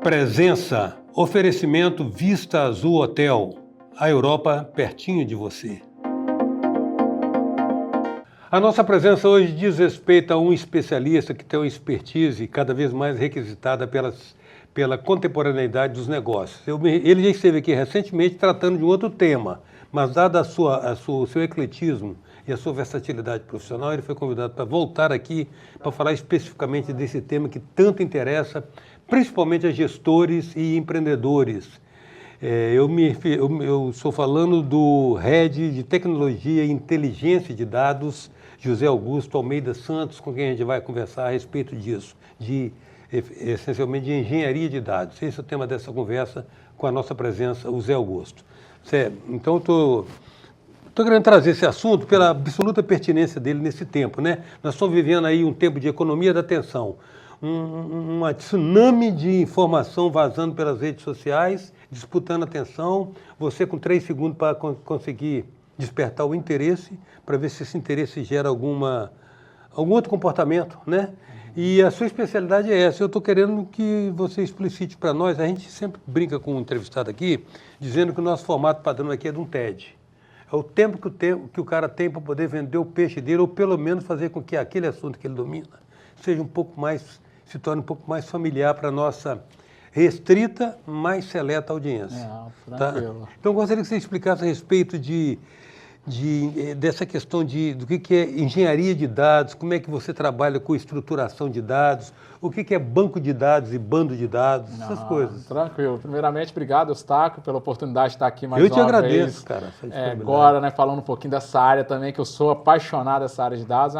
Presença, oferecimento Vista Azul Hotel, a Europa pertinho de você. A nossa presença hoje diz respeito a um especialista que tem uma expertise cada vez mais requisitada pela contemporaneidade dos negócios. Ele já esteve aqui recentemente tratando de um outro tema, mas dado o seu ecletismo e a sua versatilidade profissional, ele foi convidado para voltar aqui para falar especificamente desse tema que tanto interessa, principalmente a gestores e empreendedores. Eu estou falando do Head de Tecnologia e Inteligência de Dados, José Augusto Almeida Santos, com quem a gente vai conversar a respeito disso, essencialmente de engenharia de dados. Esse é o tema dessa conversa com a nossa presença, o Zé Augusto. Então, estou querendo trazer esse assunto pela absoluta pertinência dele nesse tempo, né? Nós estamos vivendo aí um tempo de economia da atenção, uma tsunami de informação vazando pelas redes sociais, disputando atenção, você com 3 segundos para conseguir despertar o interesse, para ver se esse interesse gera algum outro comportamento, né? E a sua especialidade é essa. Eu estou querendo que você explicite para nós. A gente sempre brinca com um entrevistado aqui, dizendo que o nosso formato padrão aqui é de um TED. É o tempo que o cara tem para poder vender o peixe dele, ou pelo menos fazer com que aquele assunto que ele domina seja se torne um pouco mais familiar para a nossa restrita, mais seleta audiência. Tá? Então, eu gostaria que você explicasse a respeito dessa questão do que é engenharia de dados, como é que você trabalha com estruturação de dados, o que é banco de dados e bando de dados, essas coisas. Tranquilo. Primeiramente, obrigado, Eustáquio, pela oportunidade de estar aqui mais uma vez. Eu te agradeço, cara. Agora, né, falando um pouquinho dessa área também, que eu sou apaixonado dessa área de dados,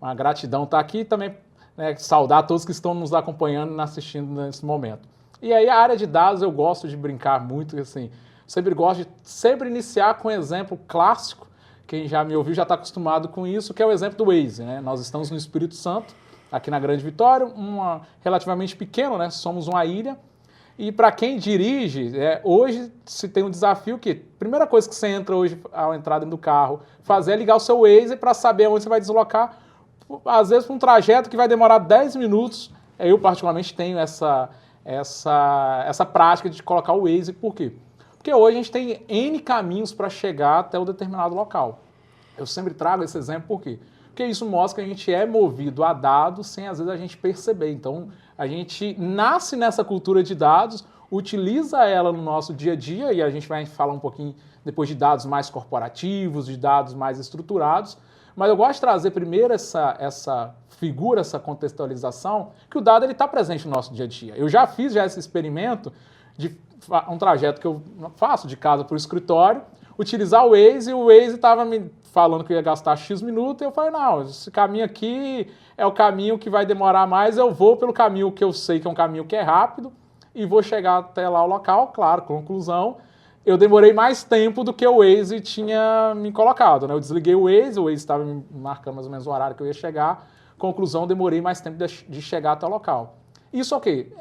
uma gratidão estar aqui e também, né, saudar todos que estão nos acompanhando e assistindo nesse momento. E aí, a área de dados, eu gosto de brincar muito, assim, sempre gosto de sempre iniciar com um exemplo clássico. Quem já me ouviu já está acostumado com isso, que é o exemplo do Waze, né? Nós estamos no Espírito Santo, aqui na Grande Vitória, relativamente pequeno, né? Somos uma ilha. E para quem dirige, hoje se tem um desafio que, primeira coisa que você entra hoje ao entrar dentro do carro, fazer é ligar o seu Waze para saber onde você vai deslocar, às vezes para um trajeto que vai demorar 10 minutos. Eu particularmente tenho essa prática de colocar o Waze, por quê? Porque hoje a gente tem N caminhos para chegar até o determinado local. Eu sempre trago esse exemplo por quê? Porque isso mostra que a gente é movido a dados sem, às vezes, a gente perceber. Então, a gente nasce nessa cultura de dados, utiliza ela no nosso dia a dia, e a gente vai falar um pouquinho depois de dados mais corporativos, de dados mais estruturados, mas eu gosto de trazer primeiro essa figura, essa contextualização, que o dado está presente no nosso dia a dia. Eu já fiz esse experimento de um trajeto que eu faço de casa para o escritório, utilizar o Waze, e o Waze estava me falando que eu ia gastar X minutos, e eu falei, não, esse caminho aqui é o caminho que vai demorar mais, eu vou pelo caminho que eu sei que é um caminho que é rápido, e vou chegar até lá o local, claro, conclusão, eu demorei mais tempo do que o Waze tinha me colocado, né? Eu desliguei o Waze estava me marcando mais ou menos o horário que eu ia chegar, conclusão, demorei mais tempo de chegar até o local. Isso ok,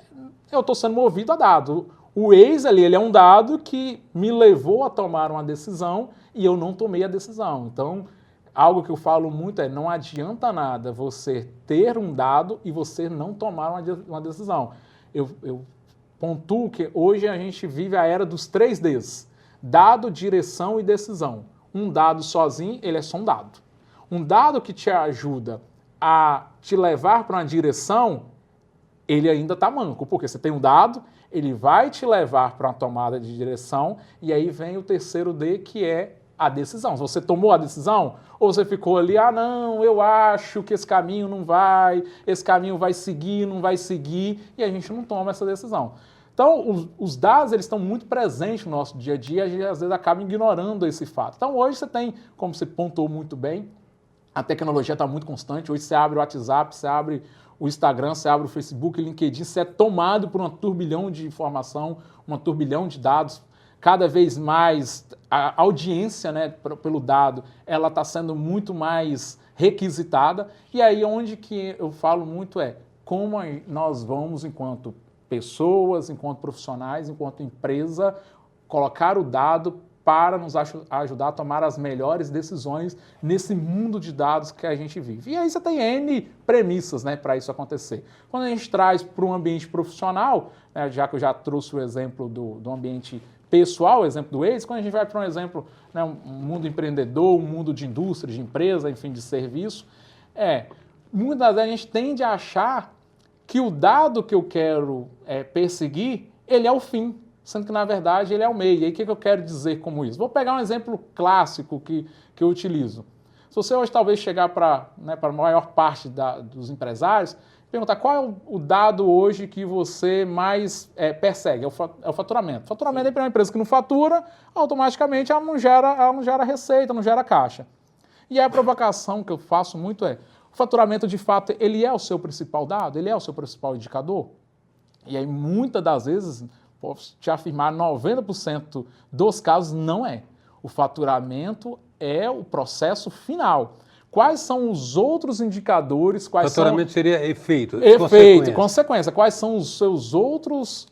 eu estou sendo movido a dado. O Waze ali, ele é um dado que me levou a tomar uma decisão e eu não tomei a decisão. Então, algo que eu falo muito é, não adianta nada você ter um dado e você não tomar uma decisão. Eu pontuo que hoje a gente vive a era dos 3Ds. Dado, direção e decisão. Um dado sozinho, ele é só um dado. Um dado que te ajuda a te levar para uma direção, ele ainda está manco, porque você tem um dado, ele vai te levar para uma tomada de direção, e aí vem o terceiro D, que é a decisão. Você tomou a decisão? Ou você ficou ali, não, eu acho que esse caminho não vai, esse caminho vai seguir, não vai seguir, e a gente não toma essa decisão. Então, os dados, eles estão muito presentes no nosso dia a dia, a gente às vezes acaba ignorando esse fato. Então, hoje você tem, como você pontuou muito bem, a tecnologia está muito constante, hoje você abre o WhatsApp, você abre o Instagram, você abre o Facebook, o LinkedIn, você é tomado por um turbilhão de informação, um turbilhão de dados. Cada vez mais a audiência, né, pelo dado, ela está sendo muito mais requisitada. E aí onde que eu falo muito é como nós vamos, enquanto pessoas, enquanto profissionais, enquanto empresa, colocar o dado para nos ajudar a tomar as melhores decisões nesse mundo de dados que a gente vive. E aí você tem N premissas, né, para isso acontecer. Quando a gente traz para um ambiente profissional, né, já que eu já trouxe o exemplo do ambiente pessoal, o exemplo do Waze, quando a gente vai para um exemplo, né, um mundo empreendedor, um mundo de indústria, de empresa, enfim, de serviço, muitas vezes a gente tende a achar que o dado que eu quero perseguir, ele é o fim, sendo que, na verdade, ele é o meio. E aí, o que eu quero dizer como isso? Vou pegar um exemplo clássico que eu utilizo. Se você hoje talvez chegar para a maior parte dos empresários, perguntar qual é o dado hoje que você mais persegue, é o faturamento. Faturamento é para uma empresa que não fatura, automaticamente ela não gera receita, não gera caixa. E a provocação que eu faço muito o faturamento, de fato, ele é o seu principal dado? Ele é o seu principal indicador? E aí, muitas das vezes, posso te afirmar, 90% dos casos não é. O faturamento é o processo final. Quais são os outros indicadores? Faturamento seria efeito. Consequência. Quais são os seus outros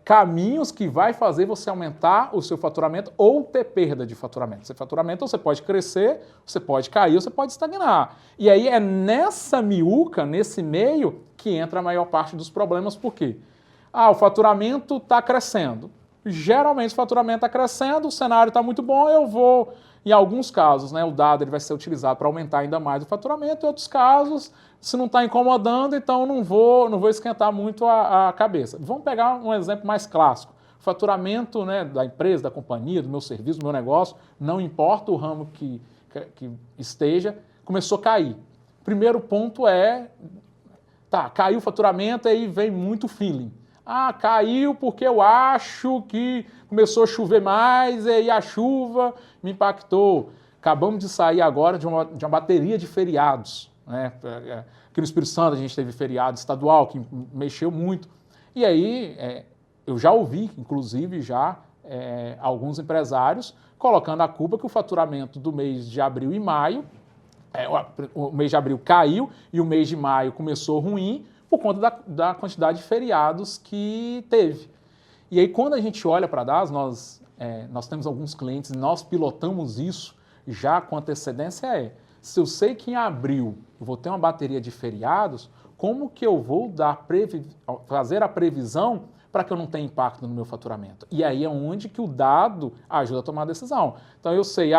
caminhos que vai fazer você aumentar o seu faturamento ou ter perda de faturamento? Seu faturamento você pode crescer, você pode cair, você pode estagnar. E aí é nessa miúca, nesse meio, que entra a maior parte dos problemas. Por quê? O faturamento está crescendo. Geralmente o faturamento está crescendo, o cenário está muito bom, eu vou... Em alguns casos, né, o dado ele vai ser utilizado para aumentar ainda mais o faturamento, em outros casos, se não está incomodando, então não vou esquentar muito a cabeça. Vamos pegar um exemplo mais clássico. O faturamento, né, da empresa, da companhia, do meu serviço, do meu negócio, não importa o ramo que esteja, começou a cair. Primeiro ponto caiu o faturamento, aí vem muito feeling. Caiu porque eu acho que começou a chover mais e aí a chuva me impactou. Acabamos de sair agora de uma bateria de feriados, né? Aqui no Espírito Santo a gente teve feriado estadual que mexeu muito. E aí eu já ouvi, inclusive, alguns empresários colocando a culpa que o faturamento do mês de abril e maio, o mês de abril caiu e o mês de maio começou ruim, por conta da quantidade de feriados que teve. E aí, quando a gente olha para dados, nós temos alguns clientes, nós pilotamos isso já com antecedência. Se eu sei que em abril eu vou ter uma bateria de feriados, como que eu vou fazer a previsão para que eu não tenha impacto no meu faturamento? E aí é onde que o dado ajuda a tomar a decisão. Então eu sei,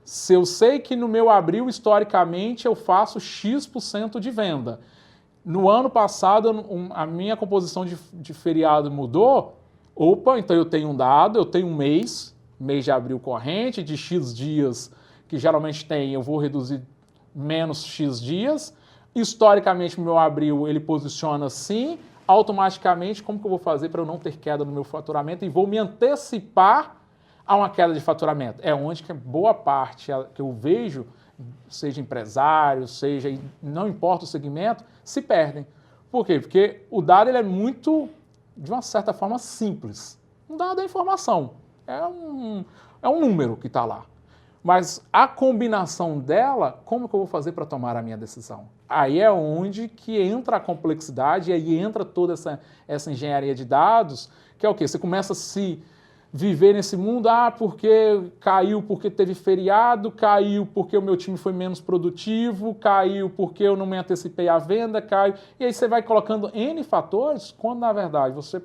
se eu sei que no meu abril, historicamente, eu faço X% de venda. No ano passado, a minha composição de feriado mudou. Então eu tenho um dado, eu tenho um mês de abril corrente, de X dias, que geralmente eu vou reduzir menos X dias. Historicamente, o meu abril, ele posiciona assim. Automaticamente, como que eu vou fazer para eu não ter queda no meu faturamento e vou me antecipar a uma queda de faturamento? É onde que boa parte que eu vejo, seja empresário, não importa o segmento, se perdem. Por quê? Porque o dado ele é muito, de uma certa forma, simples. Um dado é informação, é um número que está lá. Mas a combinação dela, como que eu vou fazer para tomar a minha decisão? Aí é onde que entra a complexidade, e aí entra toda essa engenharia de dados, que é o quê? Você começa a se viver nesse mundo, porque caiu porque teve feriado, caiu porque o meu time foi menos produtivo, caiu porque eu não me antecipei à venda, caiu. E aí você vai colocando N fatores, quando na verdade você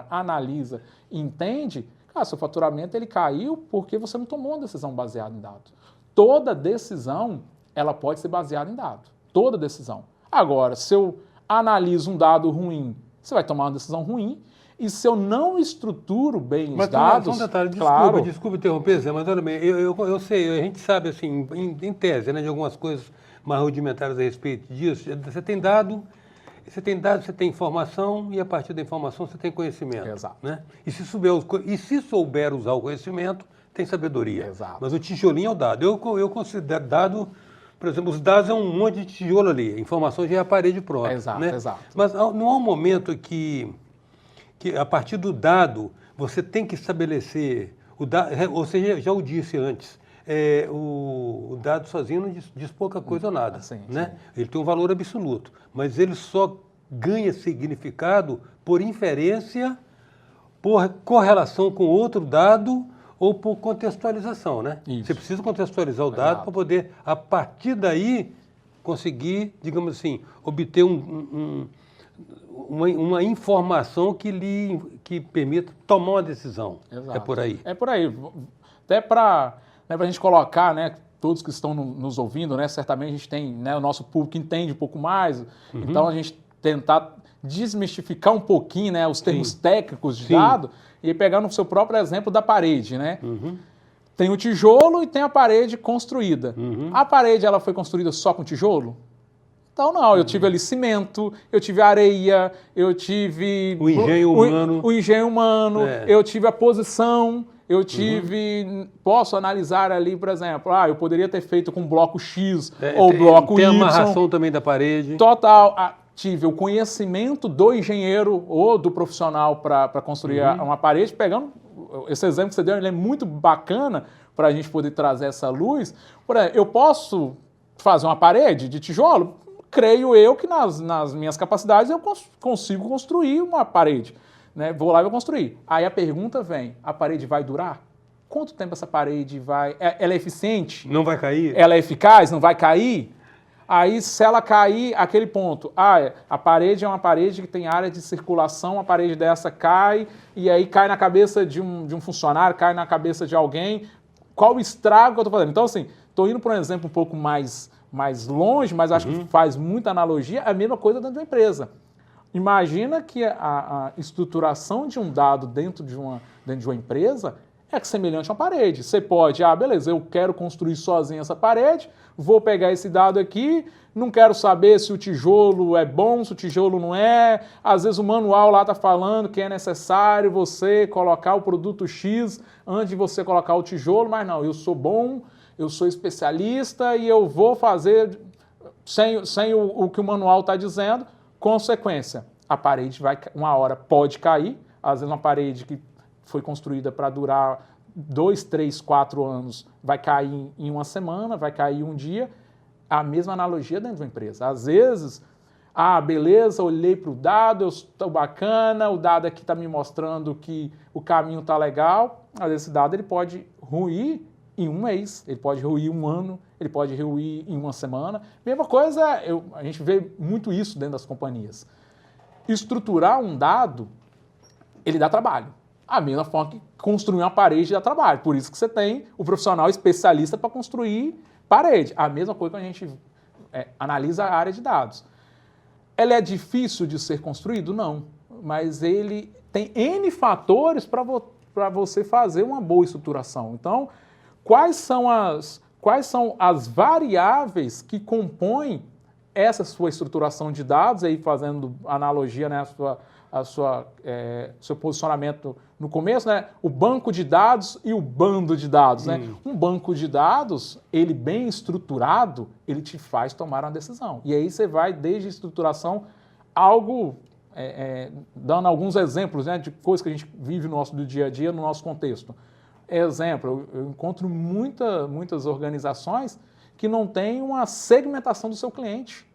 analisa e entende, seu faturamento ele caiu porque você não tomou uma decisão baseada em dados. Toda decisão, ela pode ser baseada em dados. Toda decisão. Agora, se eu analiso um dado ruim, você vai tomar uma decisão ruim. E se eu não estruturo bem os dados... Mas um detalhe, desculpa interromper, Zé, mas olha bem, eu sei, a gente sabe, assim, em tese, né, de algumas coisas mais rudimentares a respeito disso. Você tem dado, você tem informação, e a partir da informação você tem conhecimento. Exato. Né? E se souber usar o conhecimento, tem sabedoria. Exato. Mas o tijolinho é o dado. Eu considero dado... Por exemplo, os dados é um monte de tijolo ali, a informação já é a parede pronta. Exato, né? exato. Mas não há um momento que a partir do dado você tem que estabelecer, você já o disse antes, o dado sozinho não diz pouca coisa ou nada. Sim, né? sim. Ele tem um valor absoluto, mas ele só ganha significado por inferência, por correlação com outro dado ou por contextualização, né? Isso. Você precisa contextualizar o dado para poder, a partir daí, conseguir, digamos assim, obter uma informação que permita tomar uma decisão. Exato. É por aí. É por aí. Até para a gente colocar, né, todos que estão nos ouvindo, né, certamente a gente tem, né, o nosso público que entende um pouco mais, então a gente tentar desmistificar um pouquinho, né, os termos técnicos de dado e pegar no seu próprio exemplo da parede, né? Tem o tijolo e tem a parede construída. A parede ela foi construída só com tijolo? Então não, eu tive ali cimento, eu tive areia, eu tive o engenho humano, eu tive a posição, eu tive, posso analisar ali, por exemplo, eu poderia ter feito com bloco X ou bloco Y. Tem a amarração também da parede. Total, tive o conhecimento do engenheiro ou do profissional para construir uma parede, pegando esse exemplo que você deu, ele é muito bacana para a gente poder trazer essa luz. Por exemplo, eu posso fazer uma parede de tijolo? Creio eu que nas minhas capacidades eu consigo construir uma parede. Né? Vou lá e vou construir. Aí a pergunta vem, a parede vai durar? Quanto tempo essa parede vai... Ela é eficiente? Não vai cair? Ela é eficaz? Não vai cair? Aí, se ela cair, aquele ponto, a parede é uma parede que tem área de circulação, a parede dessa cai, e aí cai na cabeça de um funcionário, cai na cabeça de alguém. Qual o estrago que eu estou fazendo? Então, assim, estou indo para um exemplo um pouco mais longe, mas acho que faz muita analogia, é a mesma coisa dentro de uma empresa. Imagina que a estruturação de um dado dentro de uma empresa é semelhante a uma parede. Você pode, beleza, eu quero construir sozinho essa parede, vou pegar esse dado aqui, não quero saber se o tijolo é bom, se o tijolo não é. Às vezes o manual lá está falando que é necessário você colocar o produto X antes de você colocar o tijolo, mas não, eu sou bom, eu sou especialista e eu vou fazer sem o que o manual está dizendo. Consequência, a parede uma hora pode cair, às vezes uma parede que foi construída para durar 2, 3, 4 anos, vai cair em uma semana, vai cair um dia. A mesma analogia dentro de uma empresa. Às vezes, beleza, olhei para o dado, eu estou bacana, o dado aqui está me mostrando que o caminho está legal. Às vezes esse dado ele pode ruir em um mês, ele pode ruir um ano, ele pode ruir em uma semana. Mesma coisa, a gente vê muito isso dentro das companhias. Estruturar um dado, ele dá trabalho. A mesma forma que construir uma parede dá trabalho. Por isso que você tem o profissional especialista para construir parede. A mesma coisa que a gente analisa a área de dados. Ele é difícil de ser construído? Não. Mas ele tem N fatores para você fazer uma boa estruturação. Então, quais são as variáveis que compõem essa sua estruturação de dados, aí fazendo analogia, né, seu posicionamento no começo, né, o banco de dados e o bando de dados. Né? Um banco de dados, ele bem estruturado, ele te faz tomar uma decisão. E aí você vai desde a estruturação, dando alguns exemplos, né, de coisas que a gente vive no nosso dia a dia, no nosso contexto. Exemplo, eu encontro muitas organizações que não têm uma segmentação do seu cliente.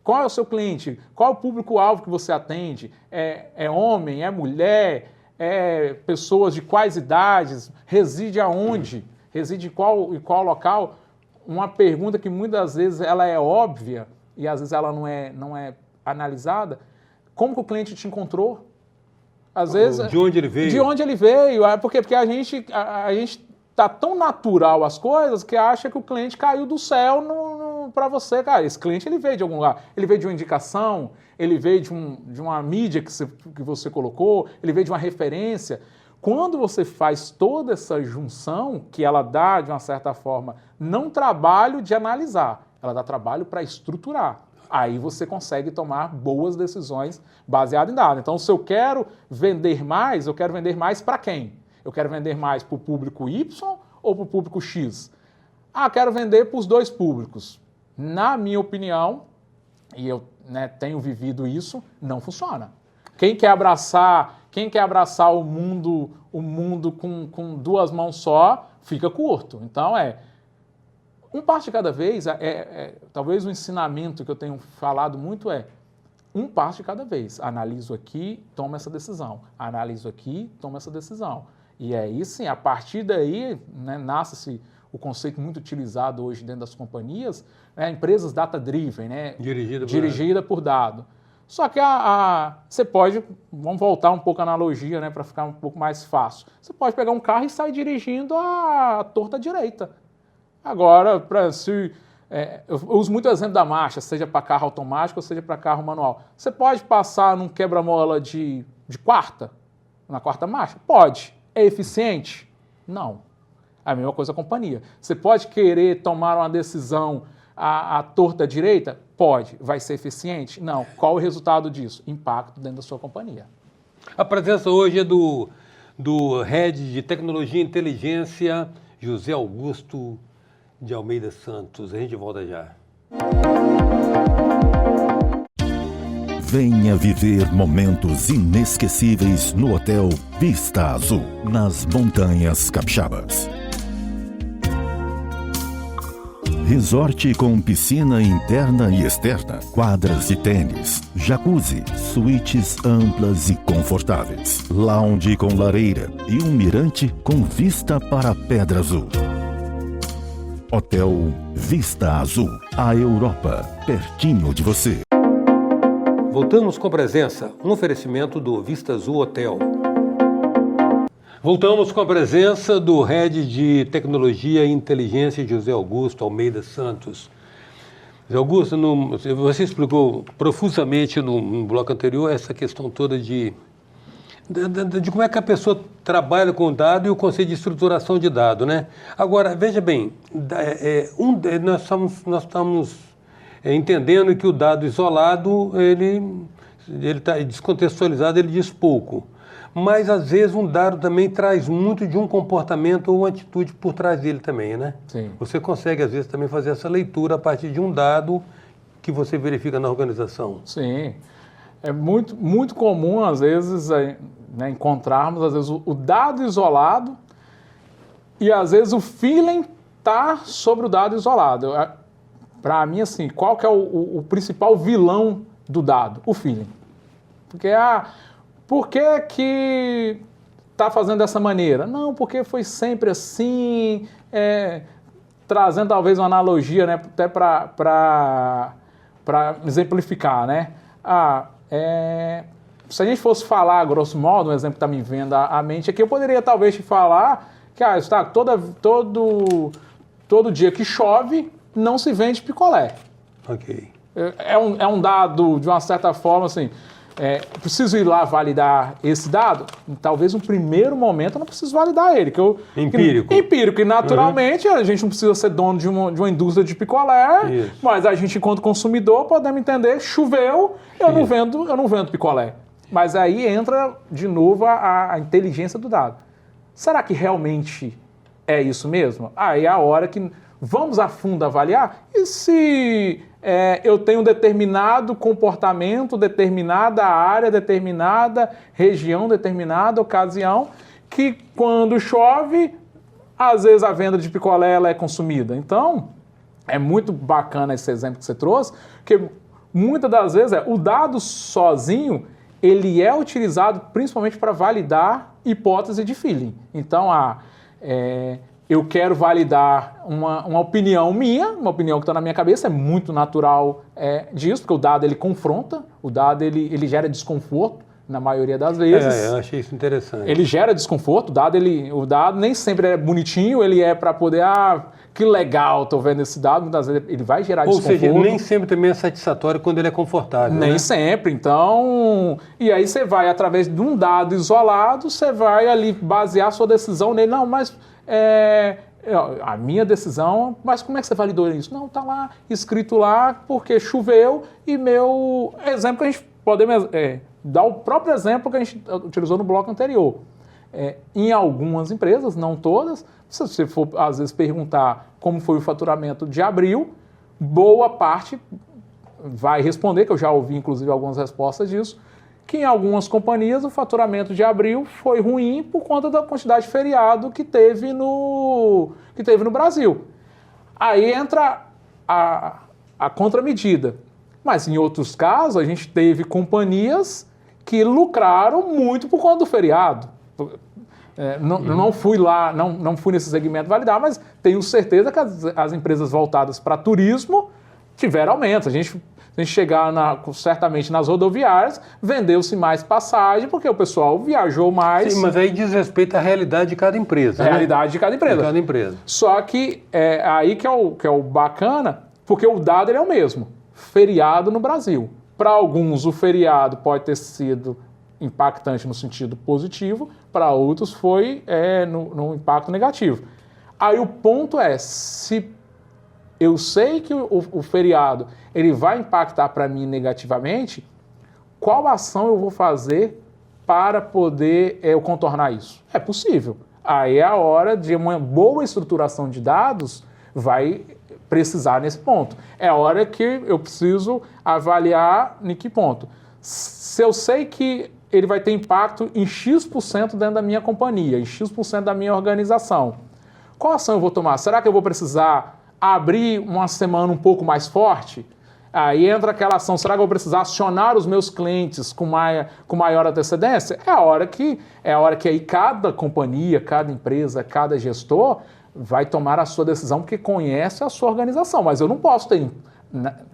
Qual é o seu cliente? Qual é o público-alvo que você atende? É homem? É mulher? É pessoas de quais idades? Reside aonde? Reside em qual local? Uma pergunta que muitas vezes ela é óbvia e às vezes ela não é analisada. Como que o cliente te encontrou? Às vezes, de onde ele veio? De onde ele veio. Porque a gente tá tão natural as coisas que acha que o cliente caiu do céu para você. Cara, esse cliente ele veio de algum lugar. Ele veio de uma indicação, ele veio de uma mídia que você colocou, ele veio de uma referência. Quando você faz toda essa junção, que ela dá, de uma certa forma, não trabalho de analisar, ela dá trabalho para estruturar. Aí você consegue tomar boas decisões baseadas em dados. Então, se eu quero vender mais, eu quero vender mais para quem? Eu quero vender mais para o público Y ou para o público X? Quero vender para os dois públicos. Na minha opinião, e eu tenho vivido isso, não funciona. Quem quer abraçar o mundo com duas mãos só, fica curto. Então, um passo de cada vez, talvez o ensinamento que eu tenho falado muito um passo de cada vez. Analiso aqui, tomo essa decisão. Analiso aqui, tomo essa decisão. E aí sim, a partir daí, né, nasce-se o conceito muito utilizado hoje dentro das companhias, né, empresas data-driven, né, dirigida por dado. Só que você pode, vamos voltar um pouco à analogia, né, para ficar um pouco mais fácil. Você pode pegar um carro e sair dirigindo a torta direita. Agora, eu uso muito o exemplo da marcha, seja para carro automático ou seja para carro manual. Você pode passar num quebra-mola de quarta, na quarta marcha? Pode. É eficiente? Não. É a mesma coisa a companhia. Você pode querer tomar uma decisão à torta direita? Pode. Vai ser eficiente? Não. Qual o resultado disso? Impacto dentro da sua companhia. A presença hoje é do Head de Tecnologia e Inteligência, José Augusto de Almeida Santos. A gente volta já. Venha viver momentos inesquecíveis no Hotel Vista Azul, nas Montanhas Capixabas. Resort com piscina interna e externa, quadras de tênis, jacuzzi, suítes amplas e confortáveis, lounge com lareira e um mirante com vista para a Pedra Azul. Hotel Vista Azul, a Europa, pertinho de você. Voltamos com presença, um oferecimento do Vista Azul Hotel. Voltamos com a presença do Head de Tecnologia e Inteligência, José Augusto Almeida Santos. José Augusto, você explicou profusamente no bloco anterior essa questão toda de como é que a pessoa trabalha com o dado e o conceito de estruturação de dado, né? Agora, veja bem, nós estamos entendendo que o dado isolado, ele está descontextualizado, ele diz pouco. Mas, às vezes, um dado também traz muito de um comportamento ou atitude por trás dele também, né? Sim. Você consegue, às vezes, também fazer essa leitura a partir de um dado que você verifica na organização. Sim. É muito, muito comum, às vezes, né, encontrarmos, às vezes, o dado isolado e, às vezes, o feeling está sobre o dado isolado. Para mim, assim, qual que é o principal vilão do dado? O feeling. Porque, por que está fazendo dessa maneira? Não, porque foi sempre assim, trazendo talvez uma analogia, né, até para exemplificar, né? Se a gente fosse falar, grosso modo, um exemplo que está me vendo à mente aqui, eu poderia talvez te falar que todo dia que chove, não se vende picolé. Ok. É um dado, de uma certa forma, assim, preciso ir lá validar esse dado? Talvez no primeiro momento eu não preciso validar ele. Empírico. E naturalmente a gente não precisa ser dono de uma indústria de picolé, isso. Mas a gente, enquanto consumidor, podemos entender, choveu, eu não vendo picolé. Mas aí entra de novo a inteligência do dado. Será que realmente é isso mesmo? Aí é a hora que vamos a fundo avaliar. E se eu tenho um determinado comportamento, determinada área, determinada região, determinada ocasião, que quando chove, às vezes a venda de picolé ela é consumida. Então, é muito bacana esse exemplo que você trouxe, porque muitas das vezes o dado sozinho, ele é utilizado principalmente para validar hipótese de feeling. Então, eu quero validar uma opinião minha, uma opinião que está na minha cabeça, é muito natural disso, porque o dado ele confronta, o dado ele gera desconforto na maioria das vezes. Eu achei isso interessante. Ele gera desconforto, o dado nem sempre é bonitinho, ele é para poder, que legal, estou vendo esse dado, muitas vezes ele vai gerar desconforto. Ou seja, nem sempre também é satisfatório quando ele é confortável. Nem sempre, então... E aí você vai, através de um dado isolado, você vai ali basear a sua decisão nele. Não, mas a minha decisão... Mas como é que você validou isso? Não, está lá, escrito lá, porque choveu e meu exemplo que a gente podemos dar o próprio exemplo que a gente utilizou no bloco anterior. Em algumas empresas, não todas, se você for, às vezes, perguntar como foi o faturamento de abril, boa parte vai responder, que eu já ouvi, inclusive, algumas respostas disso, que em algumas companhias o faturamento de abril foi ruim por conta da quantidade de feriado que teve no Brasil. Aí entra a contramedida. Mas, em outros casos, a gente teve companhias que lucraram muito por conta do feriado. Não fui lá, não fui nesse segmento validar, mas tenho certeza que as empresas voltadas para turismo tiveram aumento. A gente chegar certamente nas rodoviárias, vendeu-se mais passagem, porque o pessoal viajou mais. Sim, mas aí diz respeito à realidade de cada empresa. Realidade de cada empresa. De cada empresa. Só que é aí que é o bacana, porque o dado ele é o mesmo. Feriado no Brasil. Para alguns, o feriado pode ter sido impactante no sentido positivo, para outros foi no impacto negativo. Aí o ponto é, se eu sei que o feriado ele vai impactar para mim negativamente, qual ação eu vou fazer para poder eu contornar isso? É possível. Aí é a hora de uma boa estruturação de dados vai precisar nesse ponto. É a hora que eu preciso avaliar em que ponto. Se eu sei que ele vai ter impacto em X% dentro da minha companhia, em X% da minha organização, qual ação eu vou tomar? Será que eu vou precisar abrir uma semana um pouco mais forte? Aí entra aquela ação, será que eu vou precisar acionar os meus clientes com maior antecedência? É a hora que aí cada companhia, cada empresa, cada gestor vai tomar a sua decisão porque conhece a sua organização. Mas eu não posso ter...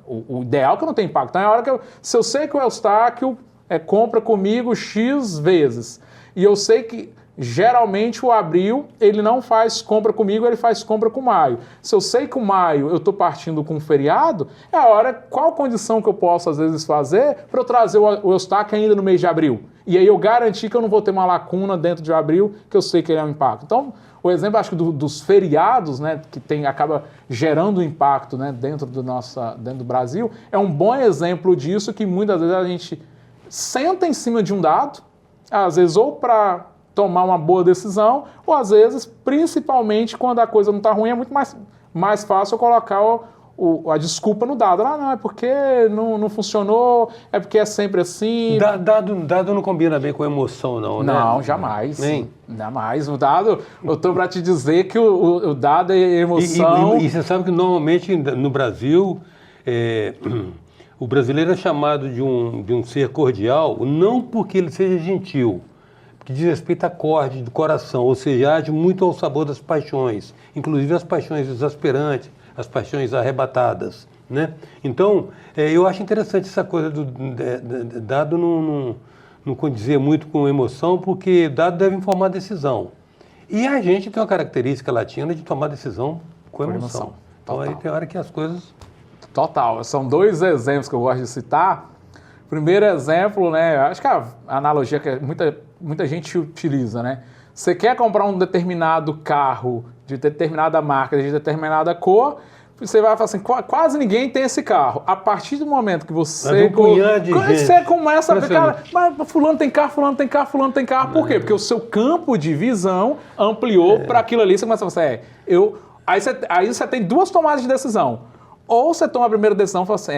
O ideal é que eu não tenha impacto. Então é a hora que se eu sei que o Eustáquio compra comigo X vezes e eu sei que geralmente o abril ele não faz compra comigo, ele faz compra com o maio. Se eu sei que o maio eu estou partindo com um feriado, é a hora, qual condição que eu posso às vezes fazer para eu trazer o Eustáquio ainda no mês de abril? E aí eu garantir que eu não vou ter uma lacuna dentro de abril, que eu sei que ele é um impacto. Então, o exemplo, acho que dos feriados, né, que acaba gerando impacto, né, dentro do Brasil, é um bom exemplo disso, que muitas vezes a gente senta em cima de um dado, às vezes ou para tomar uma boa decisão, ou às vezes, principalmente quando a coisa não está ruim, é muito mais fácil eu colocar a desculpa no dado. Não, é porque não funcionou, é porque é sempre assim. Dado não combina bem com emoção, não, né? Não, jamais. Nem. Jamais. O dado, eu estou para te dizer que o dado é emoção. E você sabe que normalmente no Brasil, o brasileiro é chamado de um ser cordial, não porque ele seja gentil, que diz respeito à acorde do coração, ou seja, age muito ao sabor das paixões, inclusive as paixões exasperantes, as paixões arrebatadas, né? Então, eu acho interessante essa coisa do dado não condizer muito com emoção, porque dado deve informar a decisão. E a gente tem uma característica latina de tomar decisão com emoção. Então, aí tem hora que as coisas... Total. São dois exemplos que eu gosto de citar. Primeiro exemplo, né? Acho que a analogia que muita gente utiliza, né? Você quer comprar um determinado carro de determinada marca, de determinada cor, você vai falar assim, quase ninguém tem esse carro. A partir do momento que você começa a ver, cara, mas fulano tem carro, fulano tem carro, fulano tem carro. Por quê? Porque o seu campo de visão ampliou para aquilo ali. Você começa a falar assim, aí você tem duas tomadas de decisão. Ou você toma a primeira decisão e fala assim,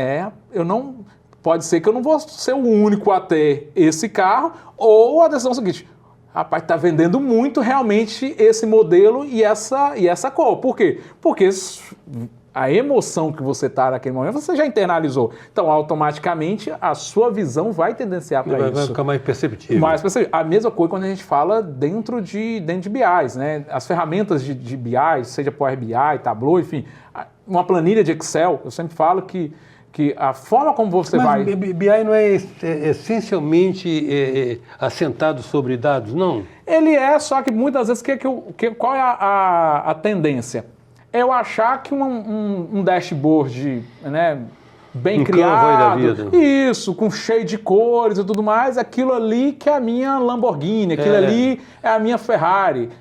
pode ser que eu não vou ser o único a ter esse carro, ou a decisão é a seguinte, rapaz, está vendendo muito realmente esse modelo e essa cor. Por quê? Porque a emoção que você está naquele momento, você já internalizou. Então, automaticamente, a sua visão vai tendenciar para isso. Vai ficar mais perceptível. A mesma coisa quando a gente fala dentro de BIs, né? As ferramentas de BI, seja Power BI, Tableau, enfim, uma planilha de Excel, eu sempre falo que a forma como você vai... Mas BI não é essencialmente assentado sobre dados, não? Ele só que muitas vezes, qual é a tendência? É eu achar que um dashboard, né, bem criado, isso, com cheio de cores e tudo mais, aquilo ali que é a minha Lamborghini, aquilo ali é a minha Ferrari.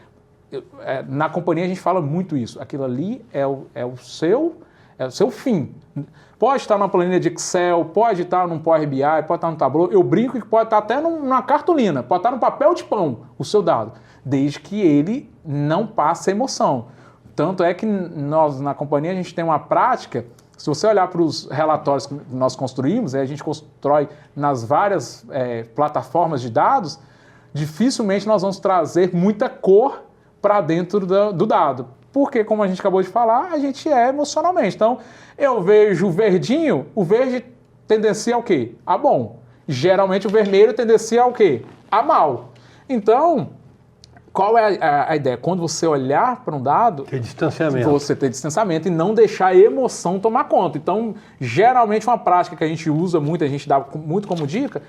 Na companhia a gente fala muito isso, aquilo ali é o seu fim. Pode estar numa planilha de Excel, pode estar num Power BI, pode estar no Tableau. Eu brinco que pode estar até numa cartolina, pode estar no papel de pão, o seu dado, desde que ele não passe emoção. Tanto é que nós, na companhia, a gente tem uma prática, se você olhar para os relatórios que nós construímos, a gente constrói nas várias plataformas de dados, dificilmente nós vamos trazer muita cor para dentro do dado. Porque, como a gente acabou de falar, a gente é emocionalmente. Então, eu vejo o verdinho, o verde tendencia ao quê? A bom. Geralmente o vermelho tendencia ao quê? A mal. Então, qual é a ideia? Quando você olhar para um dado, Tem distanciamento. você ter distanciamento e não deixar a emoção tomar conta. Então, geralmente, uma prática que a gente usa muito, a gente dá muito como dica,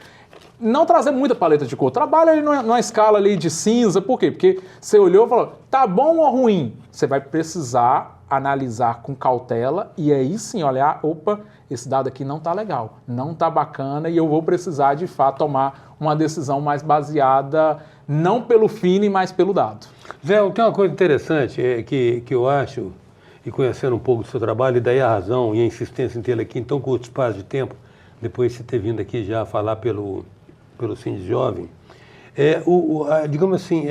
não trazer muita paleta de cor. Trabalha ali numa escala ali de cinza. Por quê? Porque você olhou e falou, tá bom ou ruim? Você vai precisar analisar com cautela e aí sim olhar, opa, esse dado aqui não tá legal, não tá bacana e eu vou precisar, de fato, tomar uma decisão mais baseada não pelo feeling, mas pelo dado. Zé, tem uma coisa interessante que eu acho, e conhecendo um pouco do seu trabalho, e daí a razão e a insistência em tê-lo aqui em tão curto espaço de tempo, depois de você ter vindo aqui já falar pelo Sindi Jovem, digamos assim,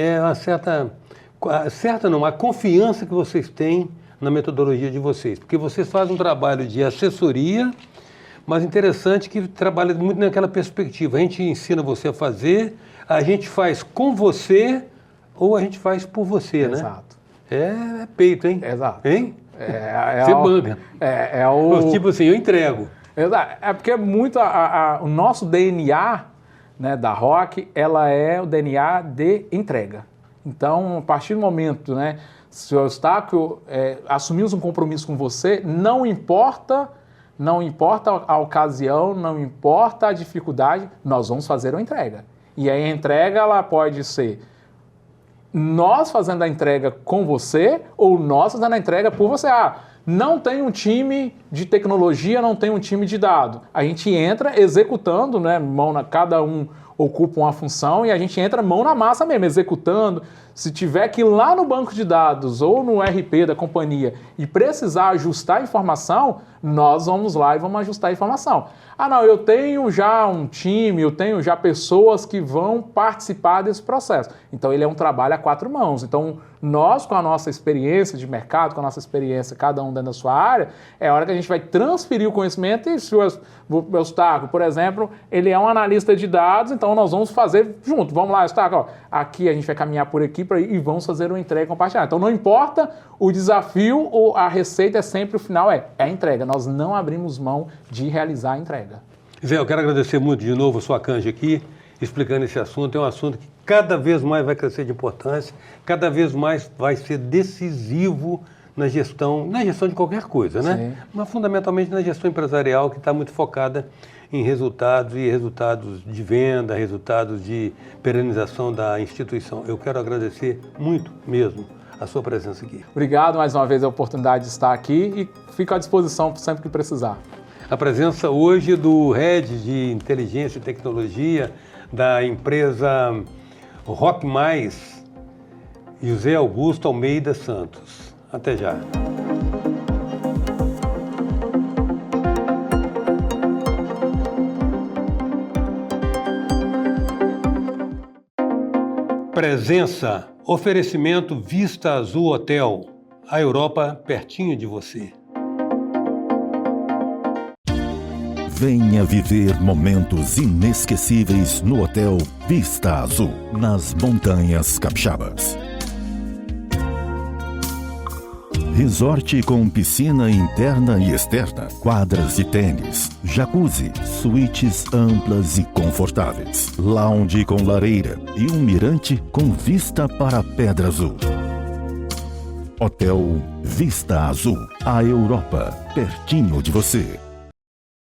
a confiança que vocês têm na metodologia de vocês, porque vocês fazem um trabalho de assessoria, mas interessante que trabalha muito naquela perspectiva. A gente ensina você a fazer, a gente faz com você ou a gente faz por você, né? Exato. É peito, hein? Exato. Hein? Você banca. Tipo assim, eu entrego. Exato. É porque muito o nosso DNA, né, da Rock, ela é o DNA de entrega. Então, a partir do momento, né, se o Eustáquio assumimos um compromisso com você, não importa a ocasião, não importa a dificuldade, nós vamos fazer uma entrega. E aí a entrega ela pode ser nós fazendo a entrega com você ou nós fazendo a entrega por você. Não tem um time de tecnologia, não tem um time de dado. A gente entra executando, né, cada um ocupa uma função e a gente entra mão na massa mesmo, executando. Se tiver que ir lá no banco de dados ou no RP da companhia e precisar ajustar a informação, nós vamos lá e vamos ajustar a informação. Não, eu tenho já um time, eu tenho já pessoas que vão participar desse processo. Então, ele é um trabalho a 4 mãos. Então, nós, com a nossa experiência de mercado, com a nossa experiência, cada um dentro da sua área, é a hora que a gente vai transferir o conhecimento e se o Eustáquio, por exemplo, ele é um analista de dados, então nós vamos fazer junto. Vamos lá, Eustáquio, aqui a gente vai caminhar por aqui e vamos fazer uma entrega compartilhada. Então, não importa o desafio ou a receita, é sempre o final, é a entrega. Nós não abrimos mão de realizar a entrega. Zé, eu quero agradecer muito de novo a sua canja aqui, explicando esse assunto. É um assunto que cada vez mais vai crescer de importância, cada vez mais vai ser decisivo na gestão de qualquer coisa, né? Sim. Mas fundamentalmente na gestão empresarial, que está muito focada em resultados de venda, resultados de perenização da instituição. Eu quero agradecer muito mesmo a sua presença aqui. Obrigado mais uma vez a oportunidade de estar aqui e fico à disposição sempre que precisar. A presença hoje do Head de Inteligência e Tecnologia da empresa Rock Mais, José Augusto Almeida Santos. Até já. Presença, oferecimento Vista Azul Hotel, a Europa pertinho de você. Venha viver momentos inesquecíveis no Hotel Vista Azul, nas Montanhas Capixabas. Resort com piscina interna e externa, quadras de tênis, jacuzzi, suítes amplas e confortáveis, lounge com lareira e um mirante com vista para a Pedra Azul. Hotel Vista Azul, a Europa pertinho de você.